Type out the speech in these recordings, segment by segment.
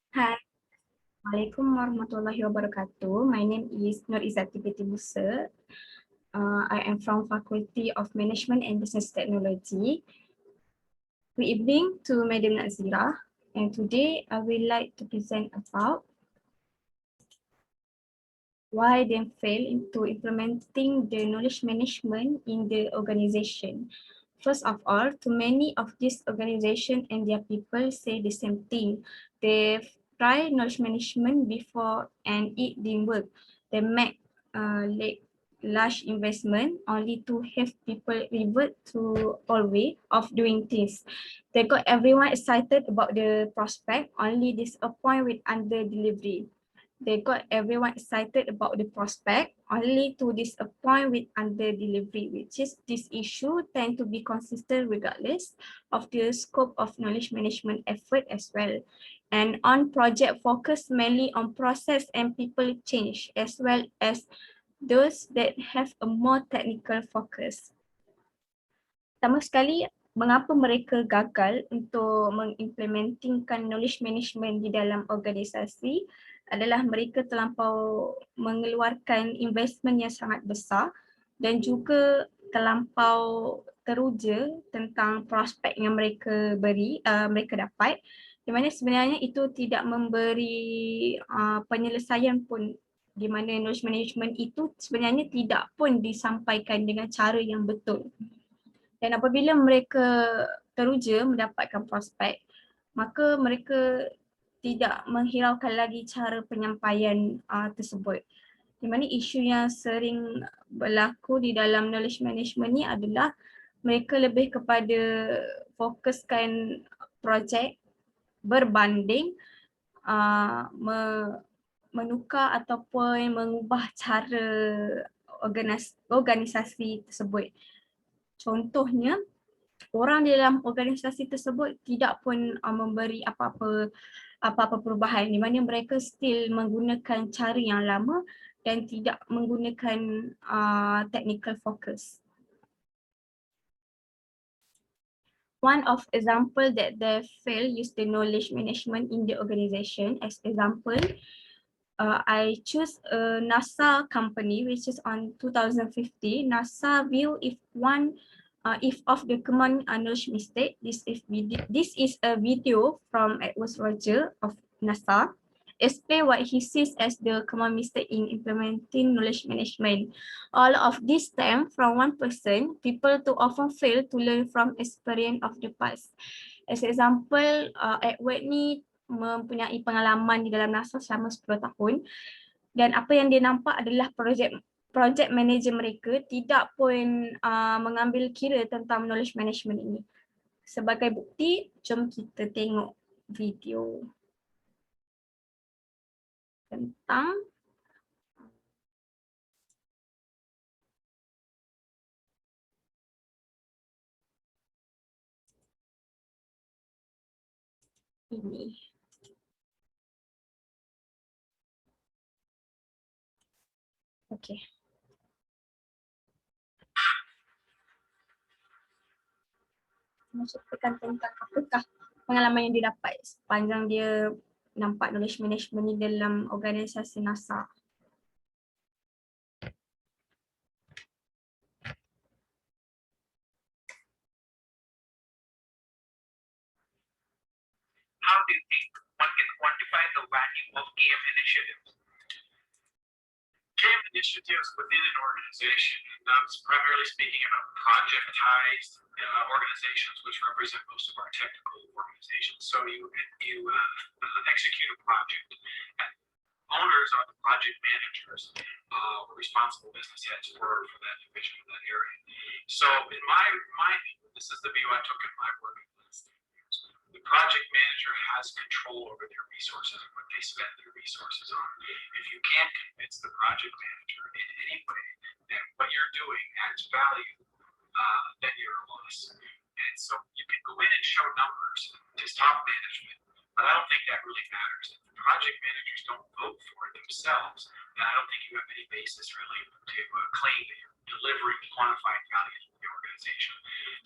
Hai, Assalamualaikum warahmatullahi wabarakatuh. My name is Nur Izzati Binti Musa. I am from Faculty of Management and Business Technology. Good evening to Madam Nazira. And today I would like to present about why they fail into implementing the knowledge management in the organization. First of all, too many of these organizations and their people say the same thing. They try knowledge management before and it didn't work. They make large investment only to have people revert to old way of doing things. They got everyone excited about the prospect, only disappoint with under delivery. They got everyone excited about the prospect, only to disappoint with under delivery, which is this issue tend to be consistent regardless of the scope of knowledge management effort as well. And on project focus mainly on process and people change, as well as those that have a more technical focus. Pertama sekali, mengapa mereka gagal untuk mengimplementingkan knowledge management di dalam organisasi adalah mereka terlampau mengeluarkan investment yang sangat besar dan juga terlampau teruja tentang prospek yang mereka mereka dapat, di mana sebenarnya itu tidak memberi penyelesaian pun, di mana knowledge management itu sebenarnya tidak pun disampaikan dengan cara yang betul. Dan apabila mereka teruja mendapatkan prospek, maka mereka tidak menghiraukan lagi cara penyampaian tersebut. Di mana isu yang sering berlaku di dalam knowledge management ni adalah mereka lebih kepada fokuskan projek berbanding menukar ataupun mengubah cara organisasi tersebut. Contohnya, orang di dalam organisasi tersebut tidak pun memberi apa-apa perubahan, di mana mereka still menggunakan cara yang lama dan tidak menggunakan technical focus. One of example that they fail use the knowledge management in the organization. As example, I choose a NASA company which is on 2050. NASA view if of the common knowledge mistake. This is a video from Edward Roger of NASA. Explain what he sees as the common mistake in implementing knowledge management. All of this stem from one person. People too often fail to learn from experience of the past. As example, Edward ni mempunyai pengalaman di dalam NASA selama 10 tahun dan apa yang dia nampak adalah project manager mereka tidak pun mengambil kira tentang knowledge management ini. Sebagai bukti, jom kita tengok video tentang ini. Okay. Menceritakan tentang apakah pengalaman yang dia dapat sepanjang dia nampak knowledge management ni dalam organisasi NASA. How do you think one can quantify the value of KM initiatives? KM initiatives within an organization, and I'm primarily speaking about projectized organizations, which represent most of our technical organizations. So you execute a project, and owners are the project managers, responsible business heads for that division of that area. So in my view, this is the view I took in my work. The project manager has control over their resources and what they spend their resources on. If you can't convince the project manager in any way that what you're doing adds value, then you're a loss. And so you can go in and show numbers to top management, but I don't think that really matters. If the project managers don't vote for it themselves, then I don't think you have any basis really to claim that you're delivering quantified value to the organization. organization.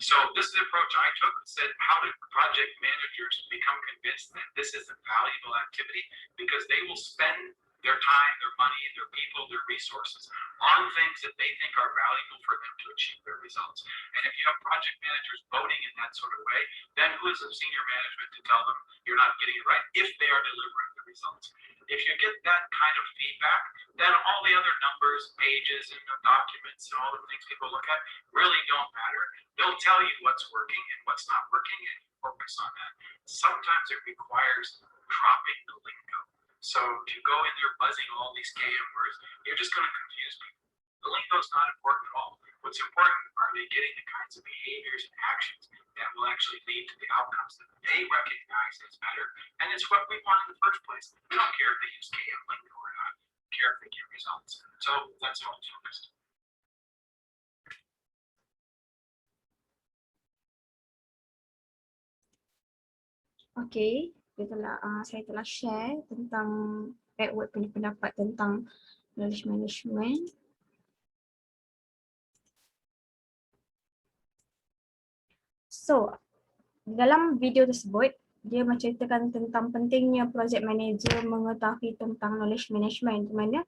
So this is the approach I took. Said, how do project managers become convinced that this is a valuable activity? Because they will spend their time, their money, their people, their resources on things that they think are valuable for them to achieve their results. And if you have project managers voting in that sort of way, then who is the senior management to tell them you're not getting it right if they are delivering the results? If you get that kind of feedback, then all the other numbers, pages, and documents and all the things people look at really don't matter. They'll tell you what's working and what's not working, and you focus on that. Sometimes it requires dropping the lingo. So to go in there buzzing all these KM words, you're just going to confuse people. The lingo is not important at all. What's important are they getting the kinds of behaviors and actions that will actually lead to the outcomes that they recognize as better, and it's what we want in the first place. We don't care if they use KM lingo or not. We care if they get results. So that's how it's focused. Okay, saya telah share tentang Edward punya pendapat tentang knowledge management. So, dalam video tersebut, dia menceritakan tentang pentingnya project manager mengetahui tentang knowledge management, di mana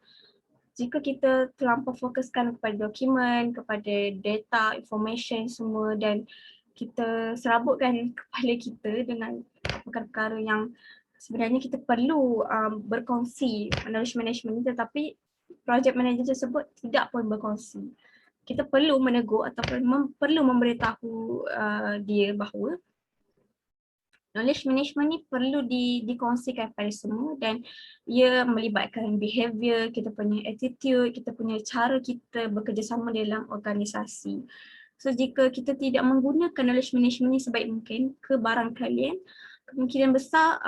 jika kita terlampau fokuskan kepada dokumen, kepada data, information semua dan kita serabutkan kepala kita dengan perkara-perkara yang sebenarnya kita perlu berkongsi knowledge management ni, tetapi project manager tersebut tidak pun berkongsi. Kita perlu menegur ataupun perlu memberitahu dia bahawa knowledge management ni perlu dikongsikan pada semua dan ia melibatkan behavior, kita punya attitude, kita punya cara kita bekerjasama dalam organisasi. So jika kita tidak menggunakan knowledge management ni sebaik mungkin, kebarangkalian kemungkinan besar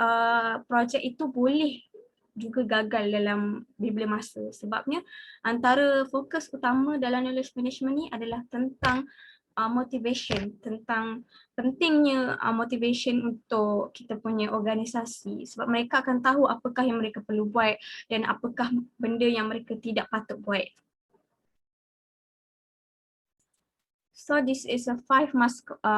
projek itu boleh juga gagal dalam bila masa. Sebabnya antara fokus utama dalam knowledge management ni adalah tentang motivation, tentang pentingnya motivation untuk kita punya organisasi, sebab mereka akan tahu apakah yang mereka perlu buat dan apakah benda yang mereka tidak patut buat. So this is a 5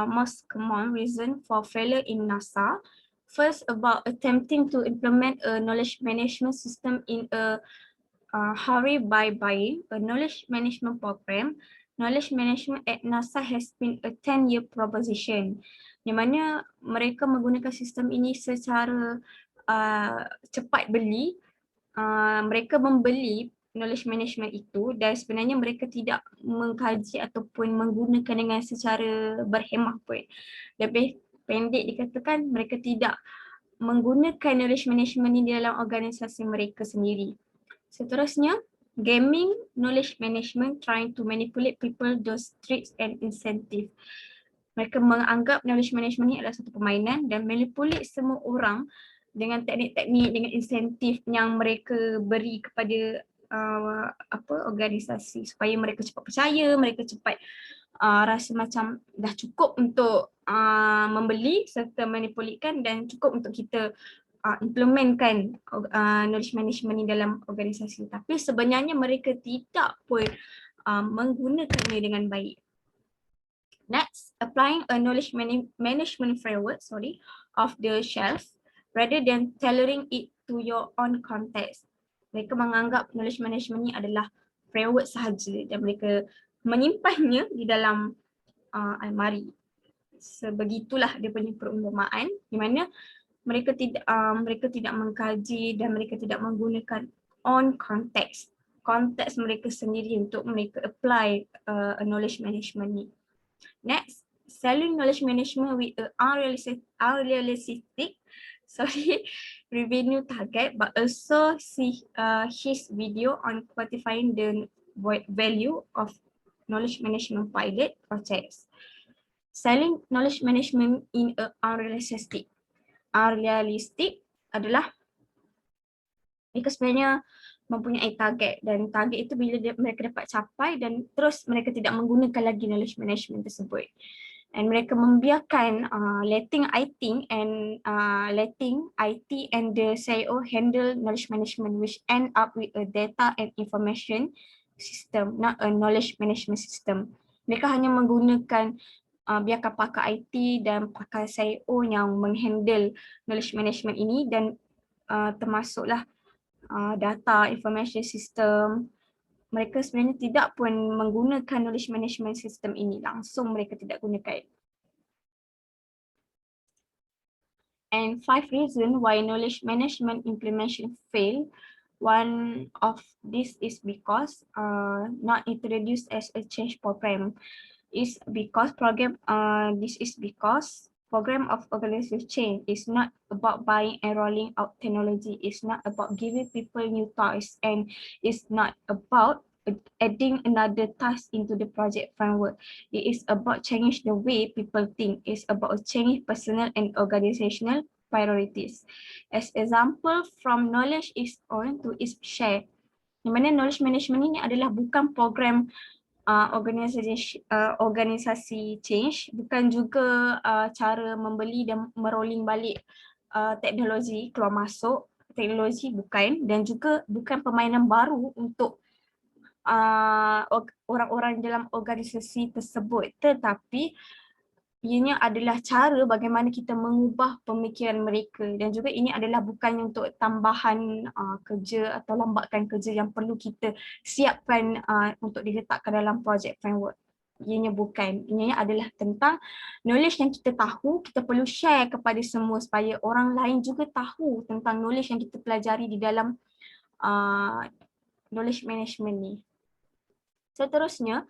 most common reason for failure in NASA. First, about attempting to implement a knowledge management system in a hurry by buying a knowledge management program. Knowledge management at NASA has been a 10-year proposition, di mana mereka menggunakan sistem ini secara cepat beli. Mereka membeli knowledge management itu dan sebenarnya mereka tidak mengkaji ataupun menggunakan dengan secara berhemah pun. Lebih pendek dikatakan, mereka tidak menggunakan knowledge management ini dalam organisasi mereka sendiri. Seterusnya, gaming knowledge management, trying to manipulate people, those tricks and incentive. Mereka menganggap knowledge management ini adalah satu permainan dan manipulate semua orang dengan teknik-teknik, dengan insentif yang mereka beri kepada organisasi supaya mereka cepat percaya, mereka cepat rasa macam dah cukup untuk membeli serta manipulitkan dan cukup untuk kita implementkan knowledge management ni dalam organisasi. Tapi sebenarnya mereka tidak pun menggunakannya dengan baik. Next, applying a knowledge management framework off the shelf rather than tailoring it to your own context. Mereka menganggap knowledge management ni adalah framework sahaja dan mereka menyimpannya di dalam almari. Sebegitulah dia punya perumpamaan, di mana mereka tidak mengkaji dan mereka tidak menggunakan on konteks mereka sendiri untuk mereka apply knowledge management ni. Next, selling knowledge management with a unrealistic revenue target, but also see his video on quantifying the value of knowledge management pilot projects. Selling knowledge management in a unrealistic adalah mereka sebenarnya mempunyai target dan target itu bila mereka dapat capai dan terus mereka tidak menggunakan lagi knowledge management tersebut. And mereka membiarkan letting IT and the CEO handle knowledge management, which end up with a data and information system, not a knowledge management system. Mereka hanya menggunakan biarkan pakar IT dan pakar SEO yang menghandle knowledge management ini, dan termasuklah data information system. Mereka sebenarnya tidak pun menggunakan knowledge management system ini langsung, mereka tidak gunakan. And 5 reasons why knowledge management implementation fail. One of this is because not introduced as a change program. This is because program of organizational change is not about buying and rolling out technology. It's not about giving people new toys, and it's not about adding another task into the project framework. It is about change the way people think. It's about change personal and organizational priorities. As example, from knowledge is on to is share. Di mana knowledge management ini adalah bukan program organisasi change, bukan juga cara membeli dan merolling balik teknologi keluar masuk teknologi, bukan, dan juga bukan permainan baru untuk orang-orang dalam organisasi tersebut, tetapi ianya adalah cara bagaimana kita mengubah pemikiran mereka, dan juga ini adalah bukan untuk tambahan kerja atau lambatkan kerja yang perlu kita siapkan untuk diletakkan dalam project framework. Ianya bukan, ianya adalah tentang knowledge yang kita tahu, kita perlu share kepada semua supaya orang lain juga tahu tentang knowledge yang kita pelajari di dalam knowledge management ni. Seterusnya,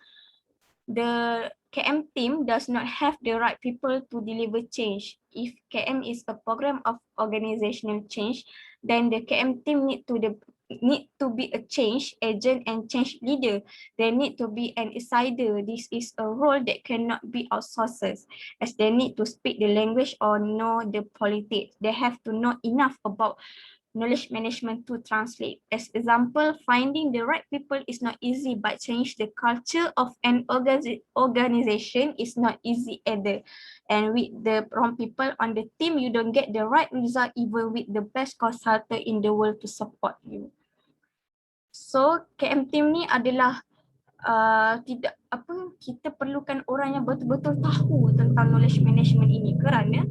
the KM team does not have the right people to deliver change. If KM is a program of organizational change, then the KM team need to be a change agent and change leader. They need to be an insider. This is a role that cannot be outsourced, as they need to speak the language or know the politics. They have to know enough about knowledge management to translate. As example, finding the right people is not easy, but change the culture of an organization is not easy either. And with the wrong people on the team, you don't get the right result even with the best consultant in the world to support you. So KM team ni adalah kita perlukan orang yang betul-betul tahu tentang knowledge management ini, kerana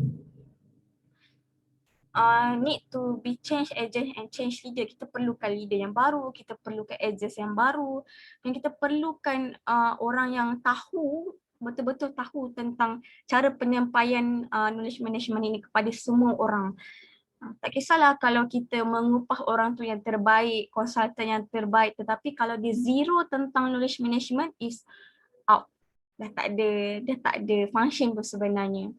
need to be change agent and change leader. Kita perlukan leader yang baru, kita perlukan agents yang baru, dan kita perlukan orang yang tahu, betul-betul tahu tentang cara penyampaian knowledge management ini kepada semua orang. Tak kisahlah kalau kita mengupah orang tu yang terbaik, konsultan yang terbaik, tetapi kalau dia zero tentang knowledge management, is out. Dah tak ada function pun sebenarnya.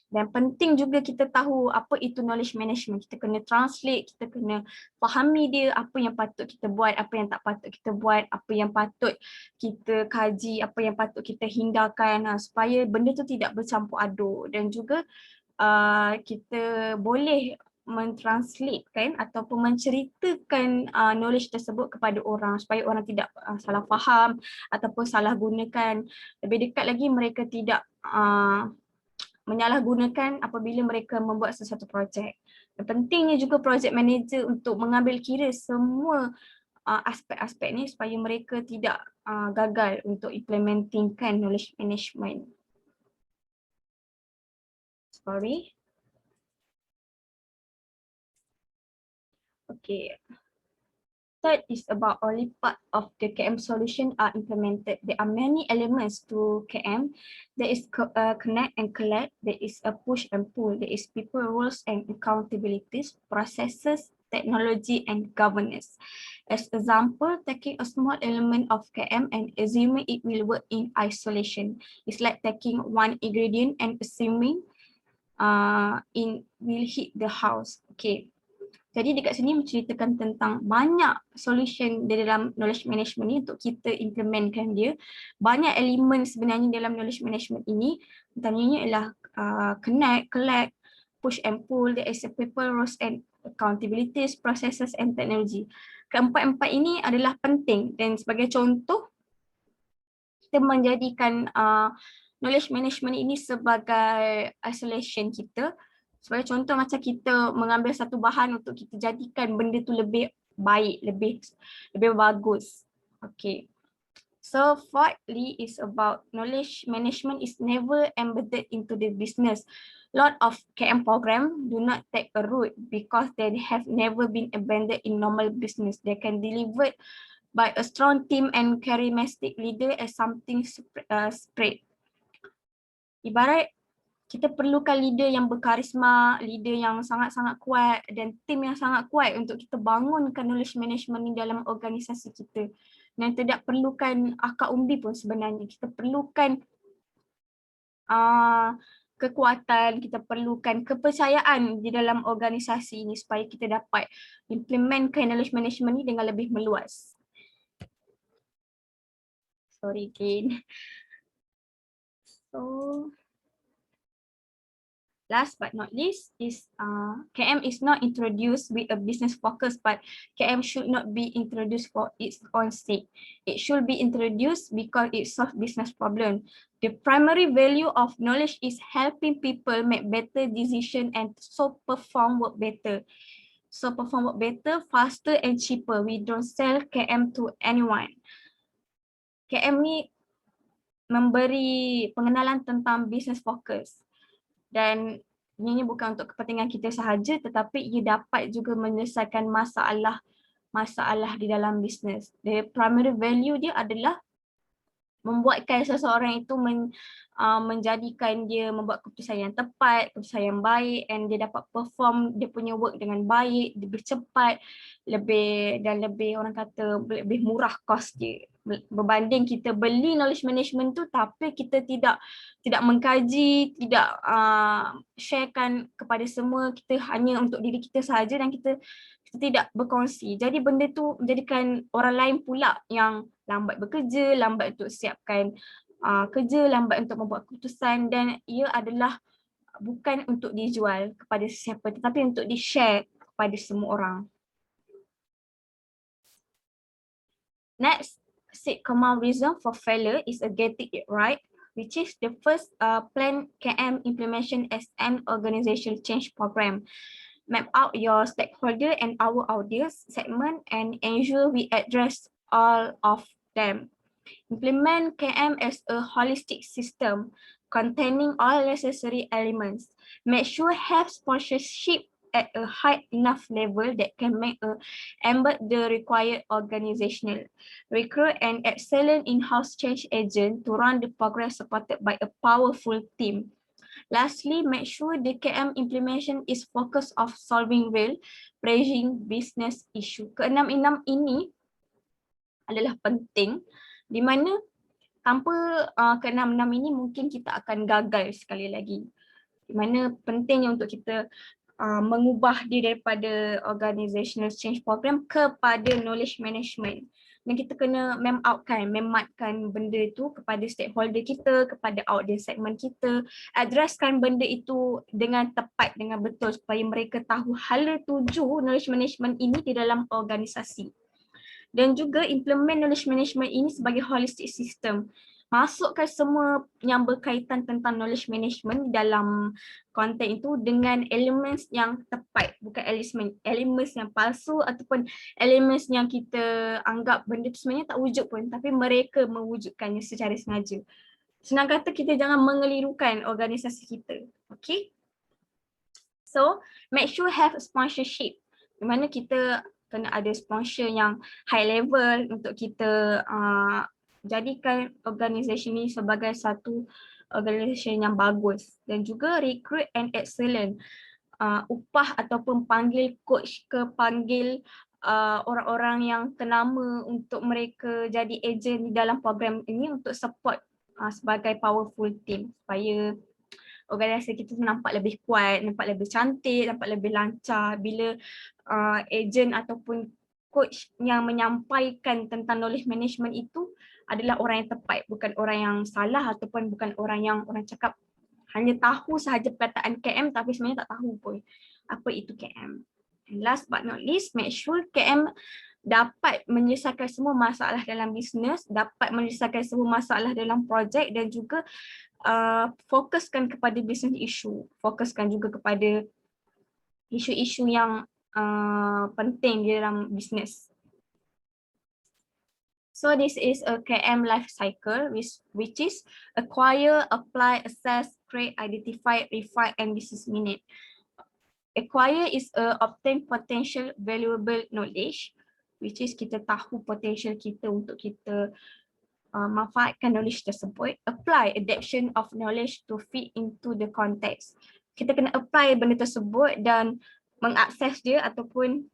Dan penting juga kita tahu apa itu knowledge management. Kita kena translate, kita kena fahami dia, apa yang patut kita buat, apa yang tak patut kita buat, apa yang patut kita kaji, apa yang patut kita hindarkan, supaya benda tu tidak bercampur aduk. Dan juga kita boleh mentranslatekan ataupun menceritakan knowledge tersebut kepada orang supaya orang tidak salah faham ataupun salah gunakan. Lebih dekat lagi, mereka tidak menyalahgunakan apabila mereka membuat sesuatu projek. Pentingnya juga project manager untuk mengambil kira semua aspek-aspek ni supaya mereka tidak gagal untuk implementingkan knowledge management. Sorry. Okay. Third is about only part of the KM solution are implemented. There are many elements to KM. There is connect and collect. There is a push and pull. There is people, rules and accountabilities, processes, technology and governance. As example, taking a small element of KM and assuming it will work in isolation. It's like taking one ingredient and assuming will hit the house. Okay. Jadi dekat sini menceritakan tentang banyak solution di dalam knowledge management ni untuk kita implementkan dia. Banyak elemen sebenarnya dalam knowledge management ini. Antaranya ialah connect, collect, push and pull, there is a people, rules and accountabilities, processes and technology. Keempat-empat ini adalah penting, dan sebagai contoh kita menjadikan knowledge management ini sebagai isolation kita. Sebagai contoh, macam kita mengambil satu bahan untuk kita jadikan benda tu lebih baik, lebih bagus. Okay. So fourthly is about knowledge management is never embedded into the business. Lot of KM program do not take a root because they have never been embedded in normal business. They can deliver by a strong team and charismatic leader as something spread. Ibarat kita perlukan leader yang berkarisma, leader yang sangat-sangat kuat dan tim yang sangat kuat untuk kita bangunkan knowledge management ni dalam organisasi kita. Dan tidak perlukan akar umbi pun sebenarnya. Kita perlukan kekuatan, kita perlukan kepercayaan di dalam organisasi ini supaya kita dapat implementkan knowledge management ni dengan lebih meluas. Sorry again. So, last but not least is KM is not introduced with a business focus, but KM should not be introduced for its own sake. It should be introduced because it solves business problem. The primary value of knowledge is helping people make better decisions and so perform work better. So perform work better, faster and cheaper. We don't sell KM to anyone. KM ni memberi pengenalan tentang business focus. Dan ini bukan untuk kepentingan kita sahaja, tetapi ia dapat juga menyelesaikan masalah di dalam bisnes. The primary value dia adalah membuatkan seseorang itu menjadikan dia membuat keputusan yang tepat, keputusan yang baik, and dia dapat perform dia punya work dengan baik, lebih cepat, lebih orang kata lebih murah kos dia. Berbanding kita beli knowledge management tu tapi kita tidak mengkaji, tidak sharekan kepada semua, kita hanya untuk diri kita sahaja dan kita tidak berkongsi. Jadi benda tu menjadikan orang lain pula yang lambat bekerja, lambat untuk siapkan kerja, lambat untuk membuat keputusan, dan ia adalah bukan untuk dijual kepada sesiapa tetapi untuk di-share kepada semua orang. Next, common reason for failure is getting it right, which is the first plan KM implementation as an organizational change program. Map out your stakeholder and our audience segment and ensure we address all of them. Implement KM as a holistic system containing all necessary elements. Make sure have sponsorship at a high enough level that can make embed the required organizational. Recruit an excellent in-house change agent to run the program supported by a powerful team. Lastly, make sure the KM implementation is focused of solving real, pressing business issue. Keenam-enam ini adalah penting, di mana tanpa keenam-enam ini mungkin kita akan gagal sekali lagi. Di mana pentingnya untuk kita mengubah dia daripada organizational change program kepada knowledge management. Dan kita kena mematkan benda itu kepada stakeholder kita, kepada audience segment kita, addresskan benda itu dengan tepat, dengan betul supaya mereka tahu hala tuju knowledge management ini di dalam organisasi. Dan juga implement knowledge management ini sebagai holistic system. Masukkan semua yang berkaitan tentang knowledge management dalam konten itu dengan elements yang tepat, bukan elements yang palsu ataupun elements yang kita anggap benda itu sebenarnya tak wujud pun, tapi mereka mewujudkannya secara sengaja. Senang kata, kita jangan mengelirukan organisasi kita. Okay? So, make sure have sponsorship, di mana kita kena ada sponsor yang high level untuk kita jadikan organisasi ini sebagai satu organisasi yang bagus. Dan juga recruit and excellent, upah ataupun panggil coach ke panggil orang-orang yang ternama untuk mereka jadi ejen di dalam program ini untuk support sebagai powerful team supaya organisasi kita nampak lebih kuat, nampak lebih cantik, nampak lebih lancar bila ejen ataupun coach yang menyampaikan tentang knowledge management itu adalah orang yang tepat, bukan orang yang salah ataupun bukan orang yang orang cakap hanya tahu sahaja perkataan KM tapi sebenarnya tak tahu pun apa itu KM. And last but not least, make sure KM dapat menyelesaikan semua masalah dalam bisnes, dapat menyelesaikan semua masalah dalam projek dan juga fokuskan kepada business issue, fokuskan juga kepada isu-isu yang penting di dalam bisnes. So this is a KM life cycle, which is acquire, apply, assess, create, identify, refine, and disseminate. Acquire is obtain potential valuable knowledge, which is kita tahu potential kita untuk kita manfaatkan knowledge tersebut. Apply, adaptation of knowledge to fit into the context. Kita kena apply benda tersebut dan mengakses dia ataupun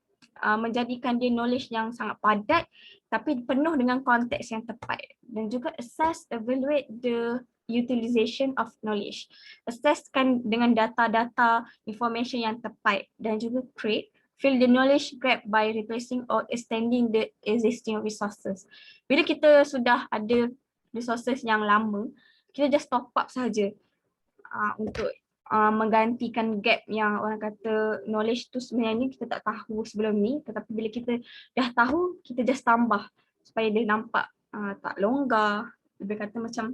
menjadikan dia knowledge yang sangat padat tapi penuh dengan konteks yang tepat. Dan juga assess, evaluate the utilization of knowledge. Assesskan dengan data-data information yang tepat dan juga create, fill the knowledge gap by replacing or extending the existing resources. Bila kita sudah ada resources yang lama, kita just top up saja untuk menggantikan gap yang orang kata knowledge tu sebenarnya kita tak tahu sebelum ni, tetapi bila kita dah tahu, kita just tambah supaya dia nampak tak longgar, lebih kata macam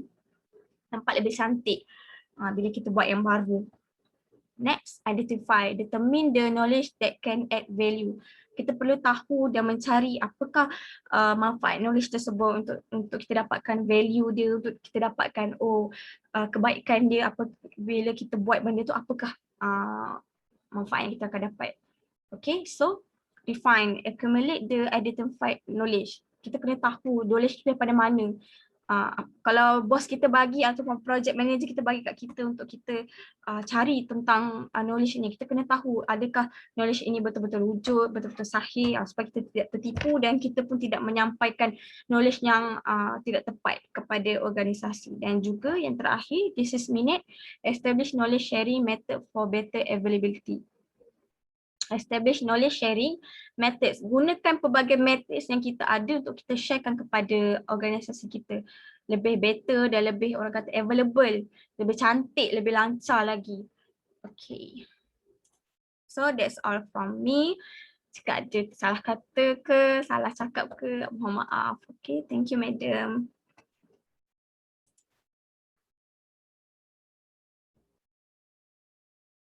nampak lebih cantik bila kita buat yang baru. Next, identify, determine the knowledge that can add value. Kita perlu tahu dan mencari apakah manfaat knowledge tersebut untuk kita dapatkan value dia, untuk kita dapatkan kebaikan dia, apa bila kita buat benda tu apakah manfaat yang kita akan dapat. Okay, so define, accumulate the identified knowledge. Kita kena tahu knowledge kita pada mana. Kalau bos kita bagi ataupun project manager kita bagi kat kita untuk kita cari tentang knowledge ini, kita kena tahu adakah knowledge ini betul-betul wujud, betul-betul sahih supaya kita tidak tertipu dan kita pun tidak menyampaikan knowledge yang tidak tepat kepada organisasi. Dan juga yang terakhir, disseminate, establish knowledge sharing method for better availability. Establish knowledge sharing methods. Gunakan pelbagai methods yang kita ada untuk kita sharekan kepada organisasi kita. Lebih better dan lebih orang kata available, lebih cantik, lebih lancar lagi. Okay. So that's all from me. Jika ada salah kata ke, salah cakap ke, mohon maaf. Okay, thank you madam.